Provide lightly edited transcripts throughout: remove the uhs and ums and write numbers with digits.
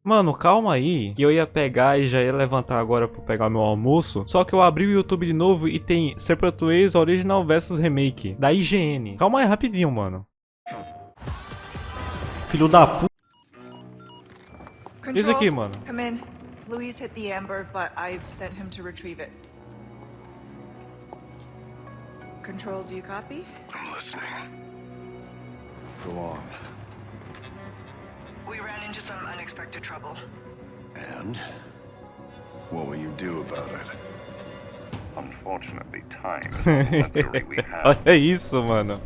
Mano, calma aí, que eu ia pegar e já ia levantar agora pra pegar meu almoço. Só que eu abri o YouTube de novo e tem Sociais Original vs Remake, da IGN. Calma aí, rapidinho, mano. Filho da puta. Isso aqui, Control, mano. come in. Louise hit the amber, but I've sent him to retrieve it. Control, do you copy? I'm listening. Go on. We ran into some unexpected trouble. And? What will you do about it? Unfortunately, time is the luxury we have. Olha isso, mano.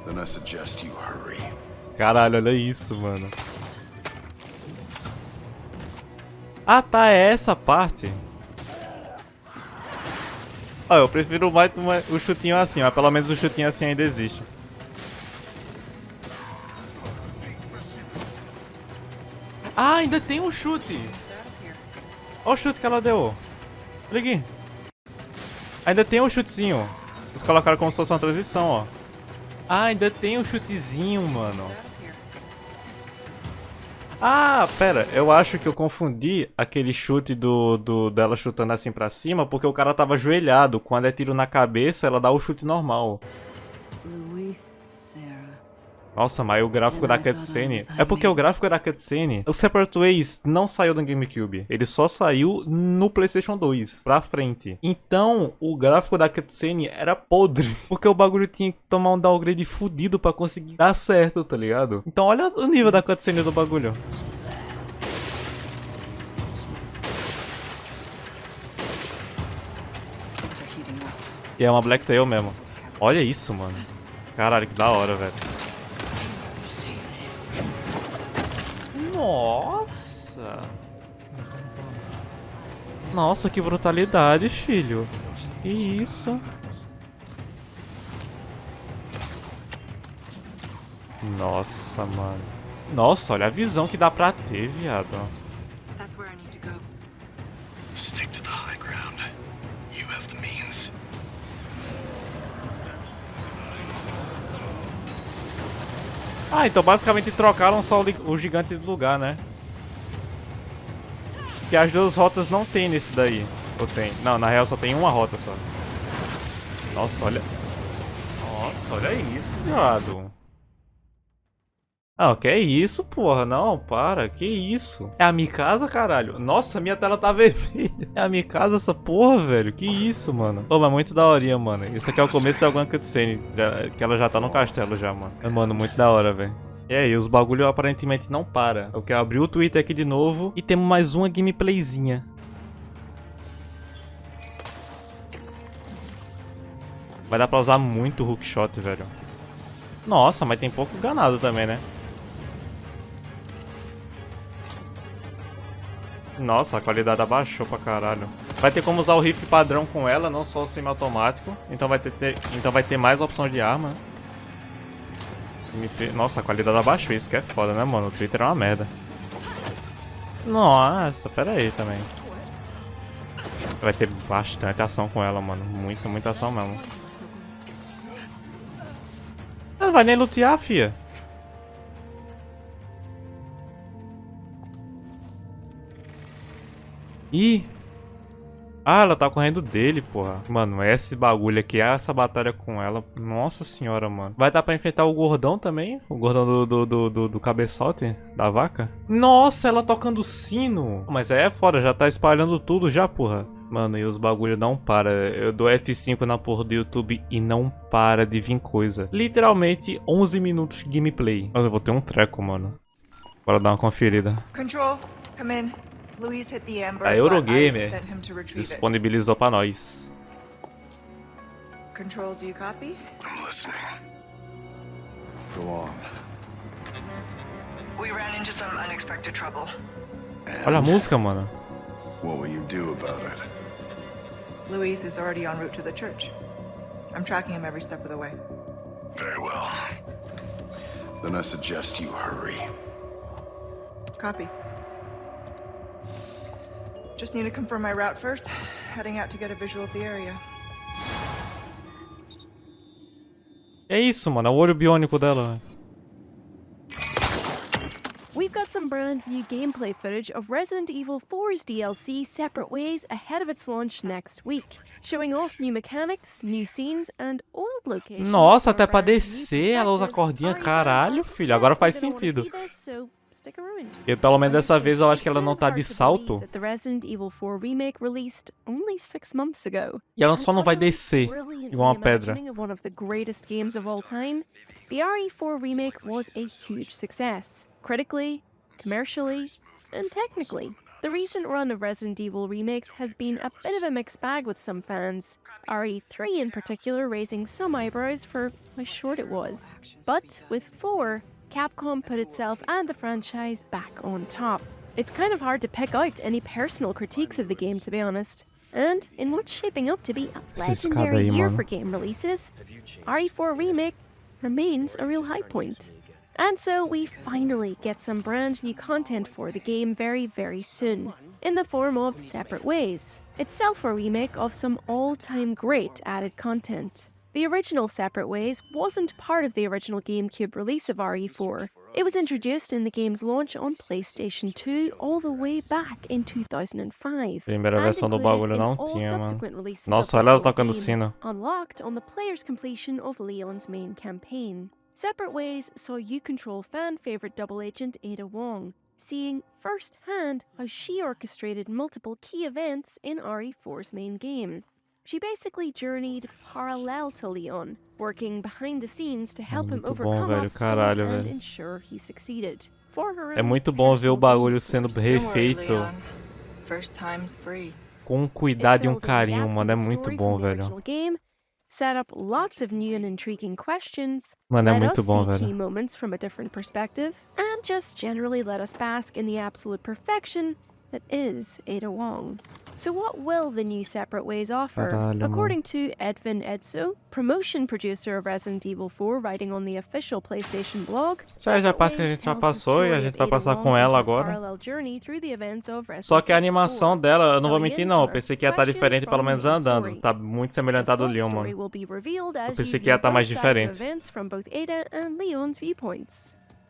Then I suggest you hurry. Caralho, olha isso, mano. Ah, tá, é essa parte. Ah, eu prefiro mais o chutinho assim, mas pelo menos o chutinho assim ainda existe. Ah, ainda tem um chute. Olha o chute que ela deu. Olha aqui. Ainda tem um chutezinho. Eles colocaram como se fosse uma transição, ó. Ah, ainda tem um chutezinho, mano. Ah, pera, eu acho que eu confundi aquele chute dela chutando assim pra cima, porque o cara tava ajoelhado. Quando é tiro na cabeça, ela dá o chute normal. Nossa, mas o gráfico da cutscene... É porque o gráfico da cutscene... O Separate Ways não saiu no GameCube. Ele só saiu no PlayStation 2, pra frente. Então, o gráfico da cutscene era podre. Porque o bagulho tinha que tomar um downgrade fudido pra conseguir dar certo, tá ligado? Então, olha o nível da cutscene do bagulho. E é uma Blacktail mesmo. Olha isso, mano. Caralho, que da hora, velho. Nossa! Nossa, que brutalidade, filho. Que isso? Nossa, mano. Nossa, olha a visão que dá pra ter, viado. That's where I need to go. Stick to the high ground. You have the means. Ah, então basicamente trocaram só o gigante de lugar, né? Que as duas rotas não tem nesse daí. Ou tem? Não, na real só tem uma rota só. Nossa, olha. Nossa, olha isso, viado. Ah, que é isso, porra? Não, para. Que isso? É a minha casa, caralho? Nossa, minha tela tá vermelha. É a minha casa essa porra, velho. Que isso, mano? Pô, mas muito daorinha, mano. Isso aqui é o começo de alguma cutscene. Que ela já tá no castelo já, mano. Mano, muito da hora, velho. E aí, os bagulho aparentemente não para. Eu quero abrir o Twitter aqui de novo. E temos mais uma gameplayzinha. Vai dar pra usar muito hookshot, velho. Nossa, mas tem pouco ganado também, né? Nossa, a qualidade abaixou pra caralho. Vai ter como usar o rifle padrão com ela, não só o semiautomático. Então vai ter mais opções de arma. Nossa, a qualidade abaixou, isso que é foda, né, mano? O Twitter é uma merda. Nossa, pera aí também. Vai ter bastante ação com ela, mano. Muita ação mesmo. Ela não vai nem lutear, fia. Ih! Ah, ela tá correndo dele, porra. Mano, esse bagulho aqui, essa batalha com ela. Nossa senhora, mano. Vai dar pra enfrentar o gordão também? O gordão do cabeçote da vaca? Nossa, ela tocando sino. Mas aí é foda, já tá espalhando tudo já, porra. Mano, e os bagulho não para. Eu dou F5 na porra do YouTube e não para de vir coisa. Literalmente 11 minutos de gameplay. Eu vou ter um treco, mano. Bora dar uma conferida. Control, come in. Louise hit the amber, A but Eurogamer I've sent him to retrieve it. disponibilizou pra nós. Control, do you copy? I'm listening. Go on. We ran into some unexpected trouble. Olha a música, mano. What will you do about it? Louise is already en route to the church. I'm tracking him every step of the way. Very well. Then I suggest you hurry. Copy. Just need to confirm my route first. Heading out to get a visual of the area. É isso, mano. É o olho biônico dela. We've got get some brand new gameplay footage of Resident Evil 4's DLC Separate Ways ahead of its launch next week, showing off new mechanics, new scenes, and old locations. Nossa, até pra descer ela usa a cordinha. Caralho, filho, agora faz sentido. E pelo menos dessa vez eu acho que ela não tá de salto. The Resident Evil 4 Remake released only 6 months ago. E ela só não vai descer igual uma pedra. One of the greatest games of all time, the RE4 Remake was a huge success, critically, commercially, and technically. The recent run of Resident Evil remakes has been a bit of a mixed bag with some fans, RE3 in particular raising some eyebrows for how short it was. But with 4, Capcom put itself and the franchise back on top. It's kind of hard to pick out any personal critiques of the game, to be honest. And in what's shaping up to be a legendary year for game releases, RE4 Remake remains a real high point. And so we finally get some brand new content for the game very, very soon, in the form of Separate Ways, itself a remake of some all-time great added content. The original Separate Ways wasn't part of the original GameCube release of RE4. It was introduced in the game's launch on PlayStation 2 all the way back in 2005. Primeira versão do bagulho não tinha, mano. Nossa, olha ela tocando sino. Unlocked on the player's completion of Leon's main campaign. Separate Ways saw you control fan-favorite double agent Ada Wong, seeing firsthand how she orchestrated multiple key events in RE4's main game. She basically journeyed parallel to Leon, working behind the scenes to help him overcome obstacles and ensure he succeeded. É muito bom ver o bagulho sendo refeito com cuidado e um carinho, mano. É muito bom, velho. Set up lots of new and intriguing questions, Mano, é let muito us bom, see velho. key moments from a different perspective, and just generally let us bask in the absolute perfection that is Ada Wong. So what will the new Separate Ways offer? Caralho, According to Edwin Edso, promotion producer of Resident Evil 4, writing on the official PlayStation blog, Isso aí já passa que a gente já passou e a gente vai passar com ela agora. Só que a animação dela, eu não vou mentir não, eu pensei que ia estar diferente pelo menos andando. Tá muito semelhante à do Leon, mano. Eu pensei que ia estar mais diferente.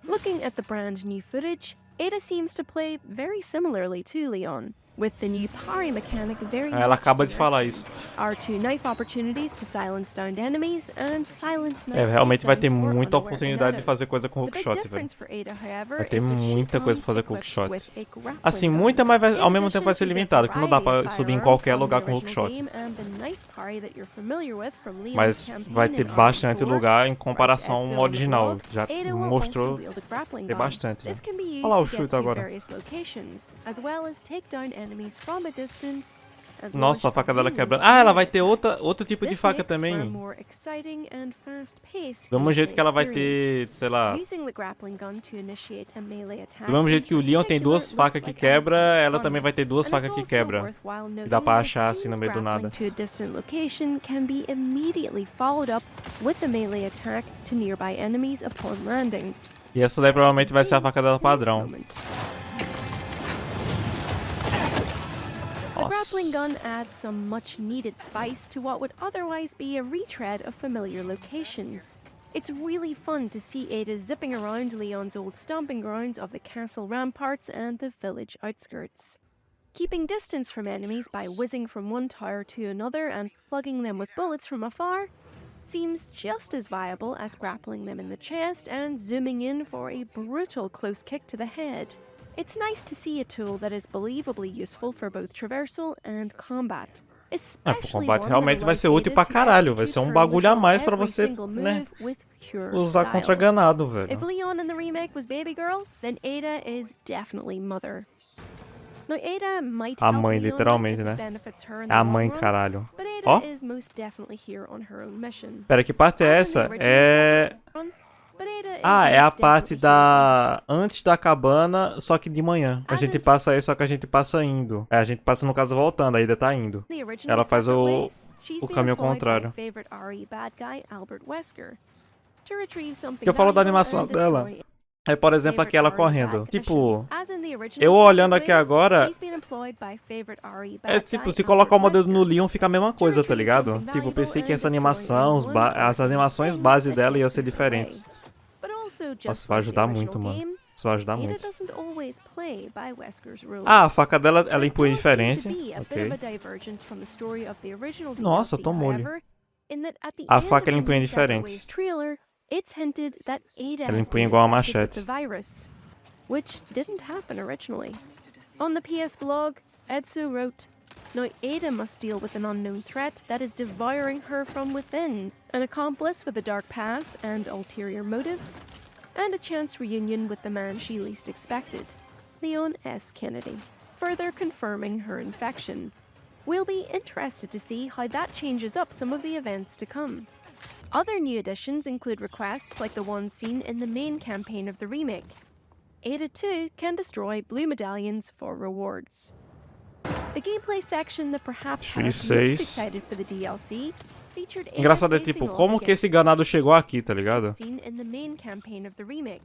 Looking at the brand new footage, Ada seems to play very similarly to Leon, with the new parry mechanic very Ela acaba de falar isso. R2 knife opportunities to silence downed enemies and silent knife Realmente vai ter takedowns for muita unaware oportunidade de enemies. fazer coisa com The big hookshot, velho. difference for Ada, however, Vai ter is that she muita coisa pra fazer com comes hookshot. with a grappling Assim, gun. muita, mas In ao mesmo tempo vai addition ser to the limitado, que não dá pra variety of subir em firearms qualquer from lugar the com original hookshot. game and the knife parry that you're familiar with from Leon's Mas campaign vai in ter bastante RE4, lugar em comparação writes ao Edso in the original. blog, Já Ada will mostrou also wield a grappling ter gun. bastante. This can be used Olha lá o to get chute to agora. various locations, as well as take down enemies from a distance. And Nossa, a launch faca dela new quebrando. enemies. Ah, ela vai ter outro tipo de This faca makes for a também. more exciting and fast-paced Do mesmo jeito que ela vai gameplay ter, sei lá. Using the grappling gun to initiate a melee attack Do mesmo jeito que o Leon tem duas in particular facas que looks like quebra, a ela fun. também vai ter duas And facas it's que also quebra. worthwhile Que dá pra noting achar that assim no scenes meio do grappling nada. to a distant location can be immediately followed up with the melee attack to nearby enemies upon landing. E essa daí provavelmente vai ser a faca dela padrão. The grappling gun adds some much-needed spice to what would otherwise be a retread of familiar locations. It's really fun to see Ada zipping around Leon's old stomping grounds of the castle ramparts and the village outskirts. Keeping distance from enemies by whizzing from one tower to another and plugging them with bullets from afar seems just as viable as grappling them in the chest and zooming in for a brutal close kick to the head. It's nice to see a tool that is believably useful for both traversal and combat. Pro combate realmente vai ser útil pra caralho. Vai ser um bagulho a mais pra você, né, usar contra ganado, velho. If Leon in the remake was baby girl, then Ada is definitely mother. Now, Ada might A help mãe, Leon literalmente, if it né? benefits her in É a the mãe, long run, caralho. but Ada Ó. is most definitely here on her own mission. Pera, que parte é As in the essa? original É... Run, but Ada is Ah, é a most parte definitely da... antes da cabana, só que de manhã. A As gente in- passa aí, só que a gente passa indo. É, a gente passa no caso voltando, a Ida tá indo. The original Ela faz Separate o Ways, she's been caminho employed by contrário. favorite RE bad guy Albert Wesker to retrieve something Que eu falo da valuable animação and dela. destroy É, por exemplo, favorite aquela RE correndo. bad Tipo, guy. As in the original eu olhando Separate aqui Ways, agora, she's been employed by favorite RE é bad tipo, guy se colocar o Albert modelo no Wesker. Leon fica a mesma coisa, tá ligado? Tipo, eu pensei que essa animação, as animações base dela iam ser diferentes. But also, just Nossa, vai like the ajudar original muito, mano. game, Isso vai ajudar Ada muito. doesn't always play by Wesker's rules. Ah, a faca dela, ela There empunha does seem diferente. to be a bit Ok. of a divergence from the story of the original Nossa, DLC, tô molho. however, in that at the A end faca of ela the empunha new Separate diferente. Ways trailer, it's hinted that Ada Ela has empunha been igual a infected with machete. the virus, which didn't happen originally. On the PS blog, Edzo wrote, "Now Ada must deal with an unknown threat that is devouring her from within, an accomplice with a dark past and ulterior motives, and a chance reunion with the man she least expected, Leon S. Kennedy, further confirming her infection. We'll be interested to see how that changes up some of the events to come." Other new additions include requests like the ones seen in the main campaign of the remake. Ada too can destroy blue medallions for rewards. The gameplay section that perhaps had us most 6. excited for the DLC featured Ada Engraçado é facing tipo, off como que against esse ganado chegou aqui, tá ligado? seen in the main campaign of the remake.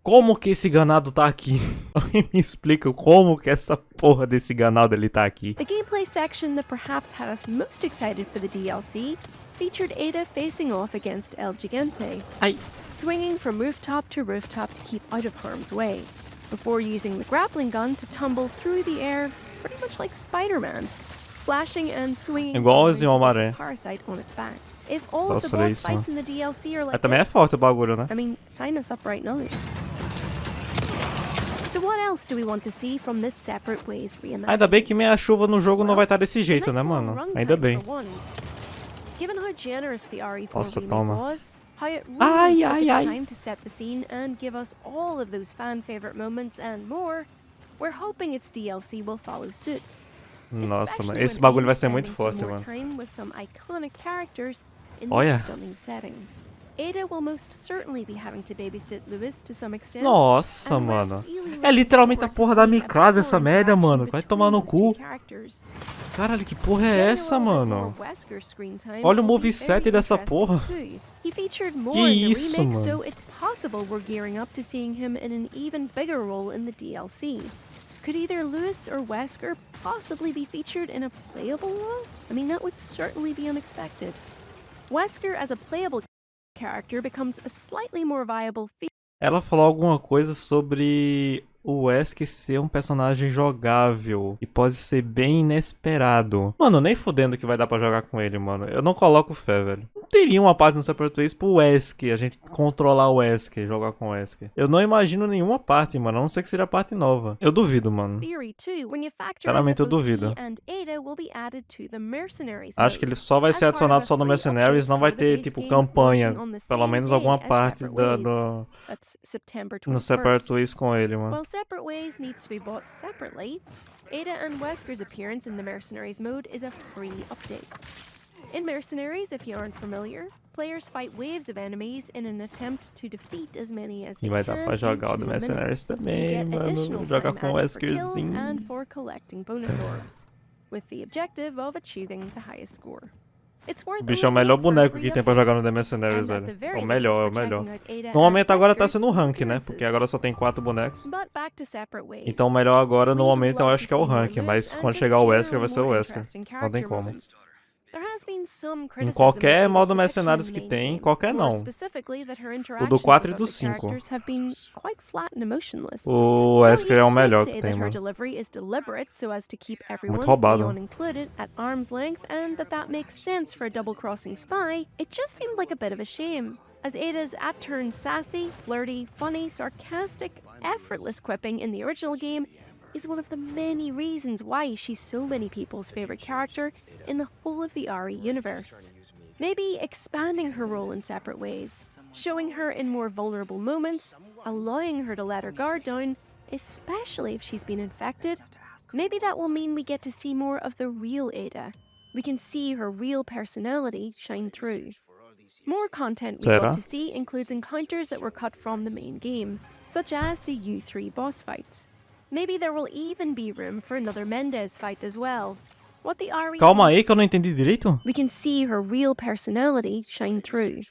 Como que esse ganado tá aqui? Alguém me explica como que essa porra desse ganado ele tá aqui. The gameplay section that perhaps had us most excited for the DLC featured Ada facing off against El Gigante, Ai. swinging from rooftop to rooftop to keep out of harm's way, before using the grappling gun to tumble through the air, pretty much like Spider-Man, slashing and swinging Igualzinho ao onto a Homem-Aranha. parasite on its back. If all of Nossa, the olha boss isso. fights in the DLC are Mas like também é this, forte o bagulho, né? I mean, sign us up right now. So what else do we want to see from this Separate Ways reimagining? Ainda bem que minha chuva no jogo não vai estar desse jeito, né, Nice long mano? runtime Ainda bem. for one. Given how generous the RE4 Nossa, remake toma. was, how it really Ai, took ai, its ai. time to set the scene and give us all of those fan favorite moments and more, we're hoping its DLC will follow suit. Nossa, mano. Especially Esse when bagulho vai Ada's ser muito spending some forte, more mano. time with some iconic characters in Olha. this stunning setting. Ada will most certainly be having to babysit Lewis to some extent. Nossa, and we're mano. really É looking literalmente a forward to porra da seeing a Mikasa essa better merda, interaction mano. Vai tomar no between those cu. two characters. Caralho, que porra é Getting a essa, little bit mano? more Wesker screen time Olha o will be moveset very dessa interesting porra. too. He featured more Que in the isso, remake, mano? so it's possible we're gearing up to seeing him in an even bigger role in the DLC. Could either Lewis or Wesker possibly be featured in a playable role? I mean, that would certainly be unexpected. Wesker as a playable character becomes a slightly more viable Ela falou alguma coisa sobre o Wesker ser um personagem jogável e pode ser bem inesperado. Mano, nem fudendo que vai dar pra jogar com ele, mano. Eu não coloco fé, velho. Não teria uma parte no Separate Ways pro Wesker, a gente controlar o Wesker, jogar com o Wesker. Eu não imagino nenhuma parte, mano, a não ser que seja parte nova. Eu duvido, mano. theory too when you factor Claramente in eu that both duvido. he and Ada will be added to the Mercenaries Acho que mode. ele só vai As ser part of adicionado a só no free Mercenaries, update não vai for the ter, base tipo, game campanha. launching on the Pelo same menos day alguma as parte Separate da, Ways. do, That's September no 21st. Separate Ways com ele, mano. While Separate Ways needs to be bought separately, Ada and Wesker's appearance in the Mercenaries mode is a free update. In Mercenaries, if you aren't familiar, players fight waves of enemies in an attempt to defeat as many as E they vai dar can pra in jogar o 2 do minutes. Mercenaries You também, get mano. additional Jogar time com o added for kills and Weskerzinho. for collecting bonus orbs, with the objective of achieving the highest score. It's worth O a bicho é o little melhor look for a boneco free que tem pra jogar no The update. Mercenaries, And at velho. the very É o melhor, é o least, for melhor. checking out Ada No momento and agora tá Wesker's sendo o rank, né? Porque appearances. agora só tem 4 bonecos. But back to Separate Ways. Então o melhor agora, no We'd momento, eu love acho to que é o see more rank. Lewis Mas and quando just chegar o Wesker, vai generally ser o more Wesker. interesting Não tem character como. moments. There has been some Em criticism qualquer of modo Ada's Mercenários depiction que in the main tem, game. qualquer More não. specifically, that her O do interactions 4 e with do other 5. characters have been quite flat and emotionless. O Now, Wesker é o you could melhor say que that tem, her mano. delivery is deliberate so as to keep everyone, roubado. Leon included, at arm's length, and that makes sense for a double-crossing spy. It just seemed like a bit of a shame, as Ada's at-turns sassy, flirty, funny, sarcastic, effortless quipping in the original game is one of the many reasons why she's so many people's favorite character in the whole of the RE universe. Maybe expanding her role in Separate Ways, showing her in more vulnerable moments, allowing her to let her guard down, especially if she's been infected. Maybe that will mean we get to see more of the real Ada. We can see her real personality shine through. More content we'd Será? love to see includes encounters that were cut from the main game, such as the U3 boss fight. Maybe there will even be room for another Mendez fight as well. What the RE Calma aí que eu não entendi direito. we can see her real personality shine through.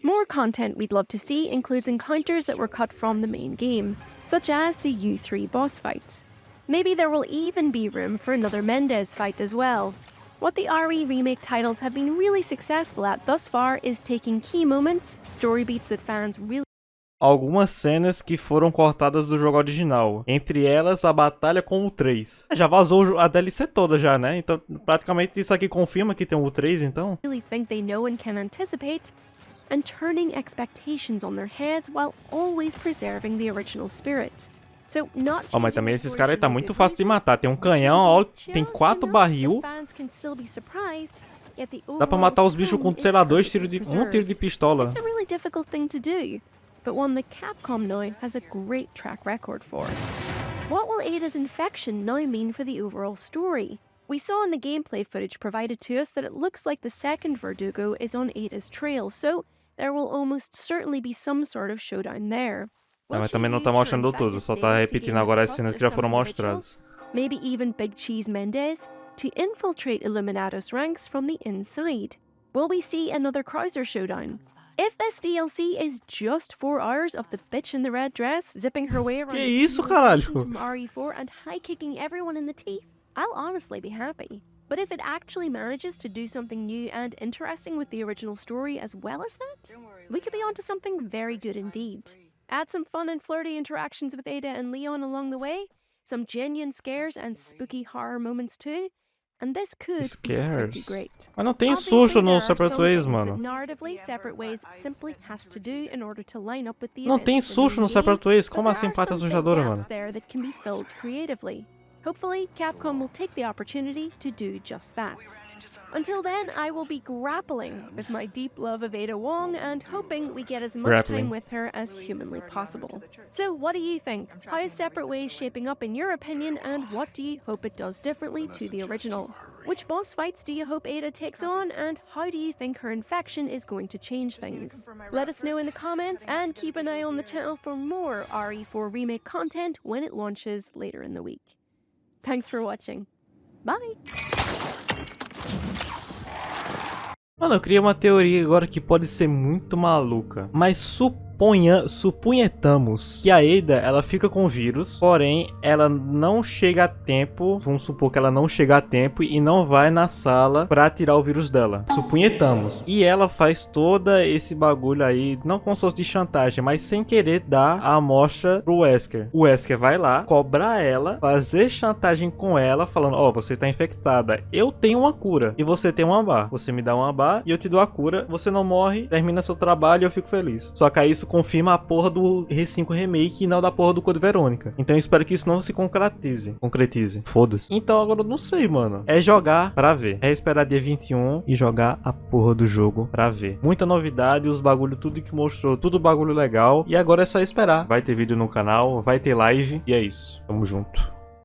More content we'd love to see includes encounters that were cut from the main game, such as the U3 boss fight. Maybe there will even be room for another Mendez fight as well. What the RE remake titles have been really successful at thus far is taking key moments, story beats that fans really algumas cenas que foram cortadas do jogo original. Entre elas, a batalha com o 3. Já vazou a DLC toda já, né? Então, praticamente isso aqui confirma que tem o 3, então. Really think they know and can anticipate, and turning expectations on their heads while always preserving the original spirit. So, not Ó, mas changing também the esses story caras for tá no muito good fácil de reason, matar. Tem um but canhão, changing ó, it tem just 4 enough barril. that fans can still be surprised, yet the Dá pra overall matar os bichos com, tone sei is lá, 2 tiros perfectly de... um tiro de preserved. pistola. It's a really difficult thing to do, but one that Capcom now has a great track record for. What will Ada's infection now mean for the overall story? We saw in the gameplay footage provided to us that it looks like the second Verdugo is on Ada's trail, so there will almost certainly be some sort of showdown there. Ah, Will mas she também não tá use her mostrando tudo, infected só tá status to repetindo gain the agora as trust cenas of que já some foram individuals? mostradas. Maybe even Big Cheese Mendez, to infiltrate Illuminatus ranks from the inside. Will we see another Krauser showdown? If this DLC is just 4 hours of the bitch in the red dress zipping her way around Que the isso, key caralho? locations from RE4 and high-kicking everyone in the teeth, I'll honestly be happy. But if it actually manages to do something new and interesting with the original story as well as that, we could be onto something very good indeed. Add some fun and flirty interactions with Ada and Leon along the way, some genuine scares and spooky horror moments too, and this could be pretty Scares. great. Mas não tem Obviously, susto there no are Separate some Ways, things mano. that narratively Separate Ways simply has to do in order to line up with the Não tem events in the susto no game, Separate Ways. but Como there assim are parte some assustadora, gaps mano? there that can be filled creatively. Hopefully, Capcom will take the opportunity to do just that. Until then, I will be grappling with my deep love of Ada Wong and hoping we get as much Grappling. time with her as humanly possible. So, what do you think? How is Separate Ways shaping up in your opinion, and what do you hope it does differently to the original? Which boss fights do you hope Ada takes on, and how do you think her infection is going to change things? Let us know in the comments, and keep an eye on the channel for more RE4 Remake content when it launches later in the week. Thanks for watching. Bye! Mano, eu criei uma teoria agora que pode ser muito maluca. Mas suponhamos que a Ada, ela fica com o vírus, porém, ela não chega a tempo, vamos supor que ela não chega a tempo e não vai na sala pra tirar o vírus dela. Suponhamos. E ela faz toda esse bagulho aí, não com sorte de chantagem, mas sem querer dar a amostra pro Wesker. O Wesker vai lá, cobrar ela, fazer chantagem com ela, falando, ó, você tá infectada, eu tenho uma cura e você tem uma bar. Você me dá uma bar e eu te dou a cura, você não morre, termina seu trabalho e eu fico feliz. Só que aí isso confirma a porra do R5 Remake e não da porra do Code Verônica. Então eu espero que isso não se concretize. Foda-se. Então agora eu não sei, mano. É jogar pra ver. É esperar dia 21 e jogar a porra do jogo pra ver. Muita novidade, os bagulho, tudo que mostrou, tudo bagulho legal. E agora é só esperar. Vai ter vídeo no canal, vai ter live. E é isso. Tamo junto.